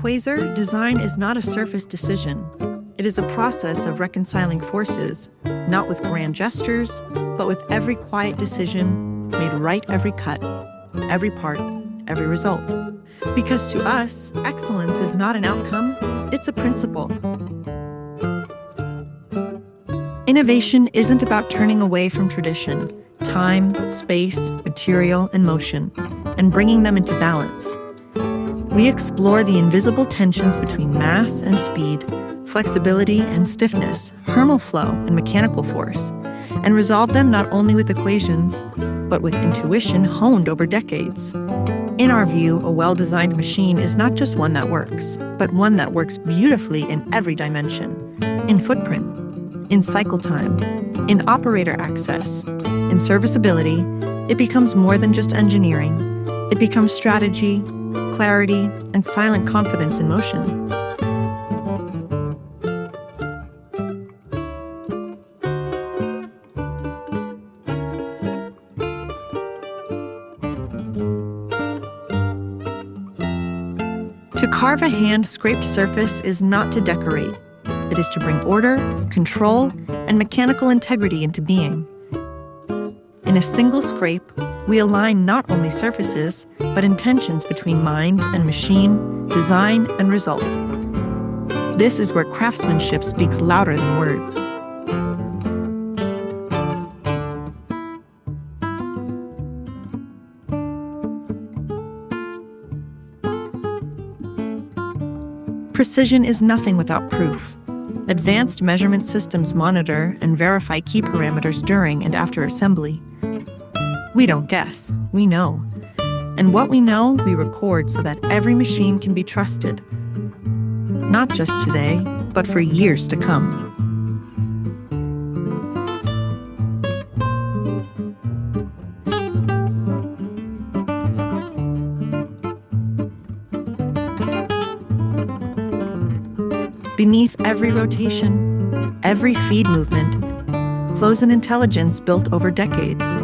Quaser, design is not a surface decision. It is a process of reconciling forces, not with grand gestures, but with every quiet decision made right every cut, every part, every result. Because to us, excellence is not an outcome, it's a principle. Innovation isn't about turning away from tradition, time, space, material, and motion, and bringing them into balance. We explore the invisible tensions between mass and speed, flexibility and stiffness, thermal flow and mechanical force, and resolve them not only with equations, but with intuition honed over decades. In our view, a well-designed machine is not just one that works, but one that works beautifully in every dimension, in footprint, in cycle time, in operator access, in serviceability. It becomes more than just engineering. It becomes strategy, clarity, and silent confidence in motion. To carve a hand-scraped surface is not to decorate. It is to bring order, control, and mechanical integrity into being. In a single scrape, we align not only surfaces, but intentions between mind and machine, design and result. This is where craftsmanship speaks louder than words. Precision is nothing without proof. Advanced measurement systems monitor and verify key parameters during and after assembly. We don't guess, we know. And what we know, we record so that every machine can be trusted. Not just today, but for years to come. Beneath every rotation, every feed movement, flows an intelligence built over decades.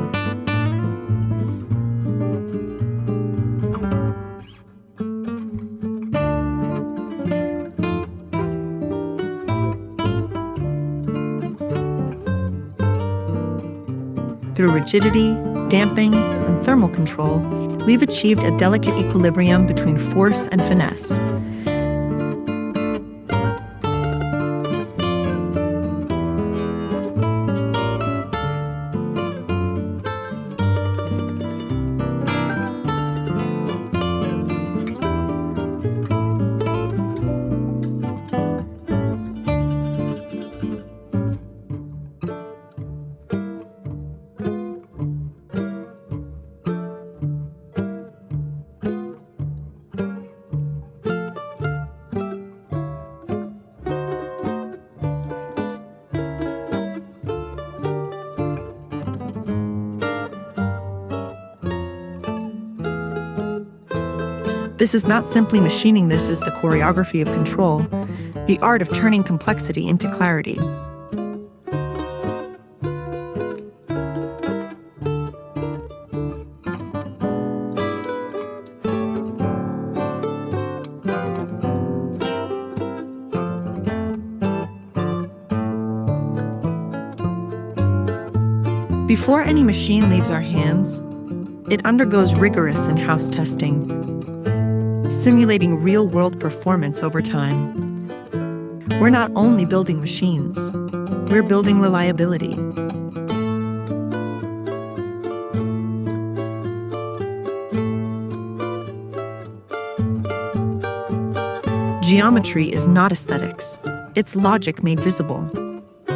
Through rigidity, damping, and thermal control, we've achieved a delicate equilibrium between force and finesse. This is not simply machining, this is the choreography of control, the art of turning complexity into clarity. Before any machine leaves our hands, it undergoes rigorous in-house testing, simulating real-world performance over time. We're not only building machines, we're building reliability. Geometry is not aesthetics, it's logic made visible.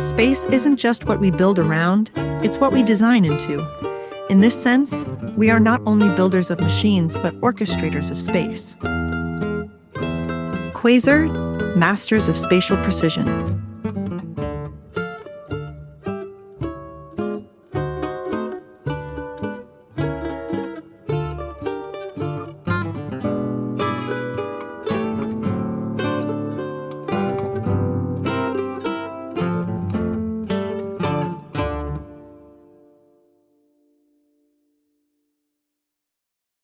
Space isn't just what we build around, it's what we design into. In this sense, we are not only builders of machines, but orchestrators of space. Quaser, masters of spatial precision.